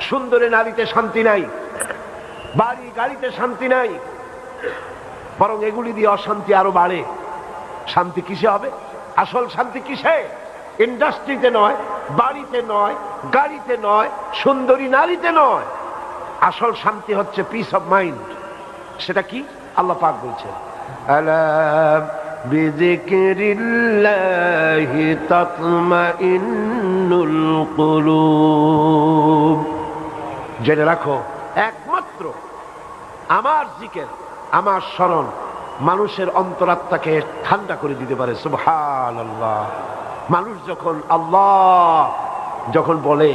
সুন্দরী নারীতে শান্তি নাই, বাড়ি গাড়িতে শান্তি নাই, বরং এগুলি দিয়ে অশান্তি আরো বাড়ে। শান্তি কিসে হবে? আসল শান্তি কিসে? ইন্ডাস্ট্রিতে নয়, বাড়িতে নয়, গাড়িতে নয়, সুন্দরী নারীতে নয়। আসল শান্তি হচ্ছে পিস অফ মাইন্ড। সেটা কি? আল্লাহ পাক বলছেন, আলা বিযিকরিল্লাহি তাতমাইন্নুল কুলুব। জেনে রাখো, একমাত্র আমার জিকির, আমার স্মরণ মানুষের অন্তরাত্মাকে ঠান্ডা করে দিতে পারে। সুবহানাল্লাহ। মানুষ যখন আল্লাহ যখন বলে,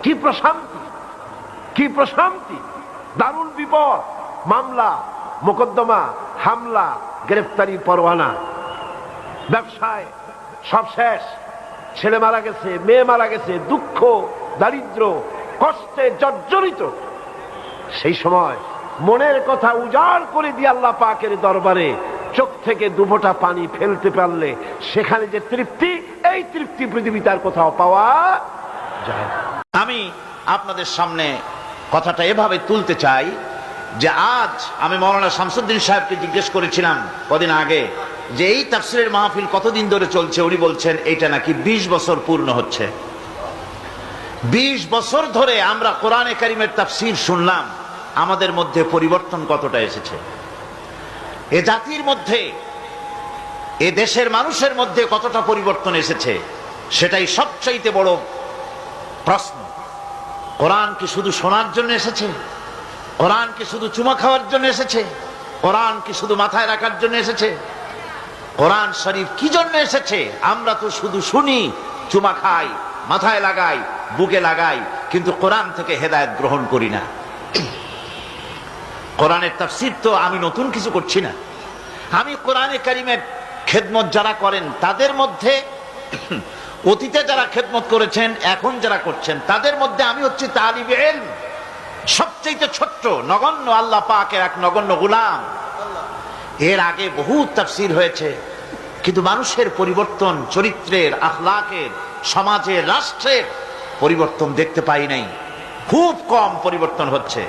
কি প্রশান্তি, কি প্রশান্তি! দারুণ বিপদ, মামলা মোকদ্দমা, হামলা, গ্রেফতারি পরোয়ানা, ব্যবসায় সব শেষ, ছেলে মারা গেছে, মেয়ে মারা গেছে, দুঃখ দারিদ্র কষ্টে জর্জরিত। সেই সময় মনের কথা উজাড় করে দিয়ে আল্লাহ পাকের দরবারে চোখ থেকে দুফোঁটা পানি ফেলতে পারলে সেখানে যে তৃপ্তি, এই তৃপ্তি পৃথিবীতে আর কোথাও পাওয়া যায় না। আমি আপনাদের সামনে কথাটা এভাবে তুলতে চাই যে আজ আমি মাওলানা শামসুদ্দিন সাহেবকে জিজ্ঞেস করেছিলাম কদিন আগে যে এই তাফসীরের মাহফিল কতদিন ধরে চলছে। উনি বলছেন এইটা নাকি 20 বছর পূর্ণ হচ্ছে। 20 বছর ধরে আমরা কোরআনে কারীমের তাফসীর শুনলাম, আমাদের মধ্যে পরিবর্তন কতটা এসেছে? এ জাতির মধ্যে, এ দেশের মানুষের মধ্যে কতটা পরিবর্তন এসেছে, সেটাই সবচাইতে বড় প্রশ্ন। কোরআন কি শুধু শোনার জন্য এসেছে? কোরআন কি শুধু চুমা খাওয়ার জন্য এসেছে? কোরআন কি শুধু মাথায় রাখার জন্য এসেছে? কোরআন শরীফ কি জন্য এসেছে? আমরা তো শুধু শুনি, চুমা খাই, মাথায় লাগাই, বুকে লাগাই, কিন্তু কোরআন থেকে হেদায়েত গ্রহণ করি না। কোরআনের তাফসীর তো আমি নতুন কিছু করছি না। আমি কোরআনে কারীমের খেদমত যারা করেন তাদের মধ্যে, অতীতে যারা খেদমত করেছেন, এখন যারা করছেন, তাদের মধ্যে আমি হচ্ছি তালিবে ইলম, সবচেয়ে ছোট্ট নগণ্য আল্লাহ পাকের এক নগণ্য গোলাম। এর আগে বহু তাফসীর হয়েছে, কিন্তু মানুষের পরিবর্তন, চরিত্রের, আখলাকের, সমাজের, রাষ্ট্রের পরিবর্তন দেখতে পাই নাই। খুব কম পরিবর্তন হচ্ছে।